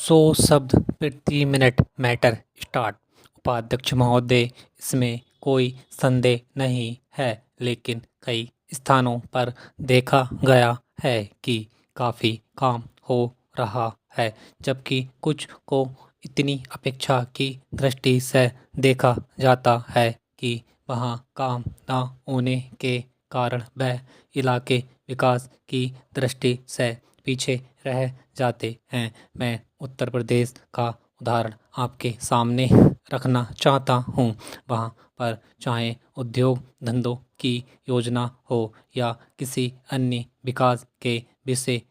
100 शब्द प्रति minute matter start. उपाध्यक्ष महोदय, इसमें कोई संदेह नहीं है, लेकिन कई स्थानों पर देखा गया है कि काफ़ी काम हो रहा है, जबकि कुछ को इतनी अपेक्षा की दृष्टि से देखा जाता है कि वहाँ काम न होने के कारण वह इलाके विकास की दृष्टि से पीछे रह जाते हैं। मैं उत्तर प्रदेश का उदाहरण आपके सामने रखना चाहता हूँ। वहाँ पर चाहे उद्योग धंधों की योजना हो या किसी अन्य विकास के विषय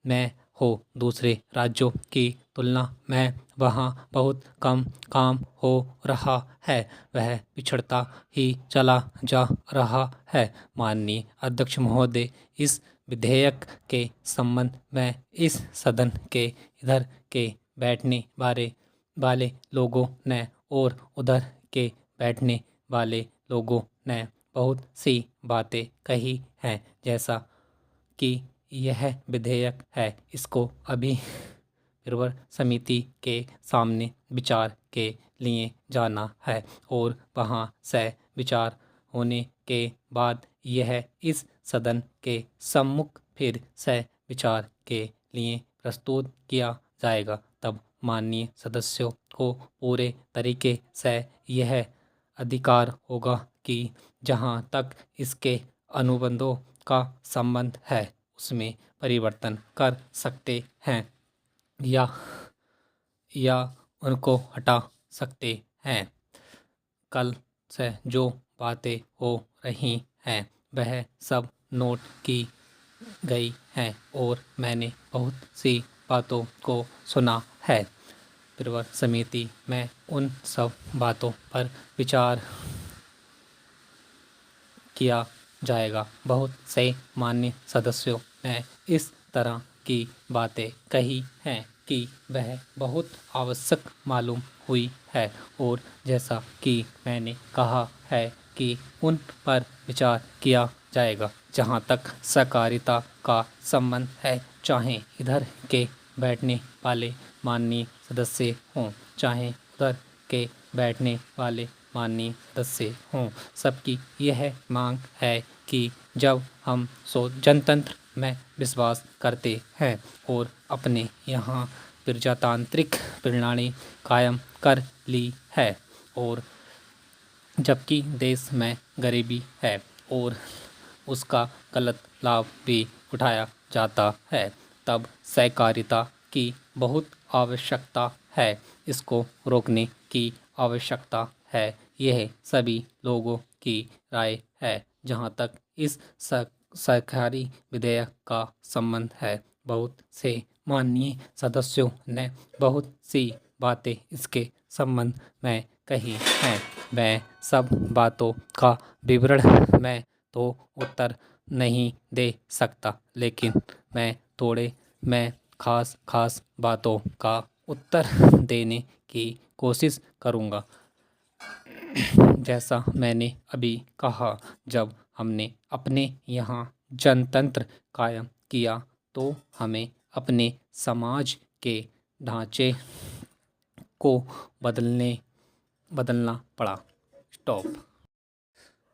में हो, दूसरे राज्यों की तुलना में वहाँ बहुत कम काम हो रहा है। वह पिछड़ता ही चला जा रहा है। माननीय अध्यक्ष महोदय, इस विधेयक के संबंध में इस सदन के इधर के बैठने वाले लोगों ने और उधर के बैठने वाले लोगों ने बहुत सी बातें कही हैं। जैसा कि यह विधेयक है, इसको अभी निर्भर समिति के सामने विचार के लिए जाना है और वहाँ से विचार होने के बाद यह इस सदन के सम्मुख फिर से विचार के लिए प्रस्तुत किया जाएगा। तब माननीय सदस्यों को पूरे तरीके से यह अधिकार होगा कि जहाँ तक इसके अनुबंधों का संबंध है उसमें परिवर्तन कर सकते हैं या उनको हटा सकते हैं। कल से जो बातें हो रही हैं वह सब नोट की गई हैं और मैंने बहुत सी बातों को सुना है। प्रवर समिति में उन सब बातों पर विचार किया जाएगा। बहुत से मान्य सदस्यों ने इस तरह की बातें कही हैं कि वह बहुत आवश्यक मालूम हुई है और जैसा कि मैंने कहा है कि उन पर विचार किया जाएगा। जहां तक सहकारिता का संबंध है, चाहे इधर के बैठने वाले माननीय सदस्य हों, चाहे उधर के बैठने वाले माननीय सदस्य हों, सबकी यह मांग है कि जब हम जनतंत्र में विश्वास करते हैं और अपने यहाँ प्रजातांत्रिक प्रणाली कायम कर ली है और जबकि देश में गरीबी है और उसका गलत लाभ भी उठाया जाता है, तब सहकारिता की बहुत आवश्यकता है। इसको रोकने की आवश्यकता है। यह सभी लोगों की राय है। जहाँ तक इस सहकारी विधेयक का संबंध है, बहुत से माननीय सदस्यों ने बहुत सी बातें इसके संबंध में कही हैं। मैं सब बातों का विवरण में तो उत्तर नहीं दे सकता, लेकिन मैं खास बातों का उत्तर देने की कोशिश करूँगा। जैसा मैंने अभी कहा, जब हमने अपने यहाँ जनतंत्र कायम किया तो हमें अपने समाज के ढांचे को बदलना पड़ा। स्टॉप।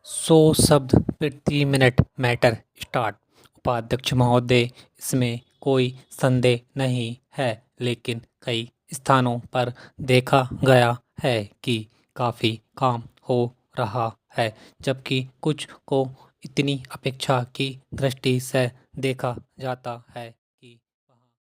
100 शब्द प्रति मिनट मैटर स्टार्ट। उपाध्यक्ष महोदय, इसमें कोई संदेह नहीं है, लेकिन कई स्थानों पर देखा गया है कि काफ़ी काम हो रहा है, जबकि कुछ को इतनी अपेक्षा की दृष्टि से देखा जाता है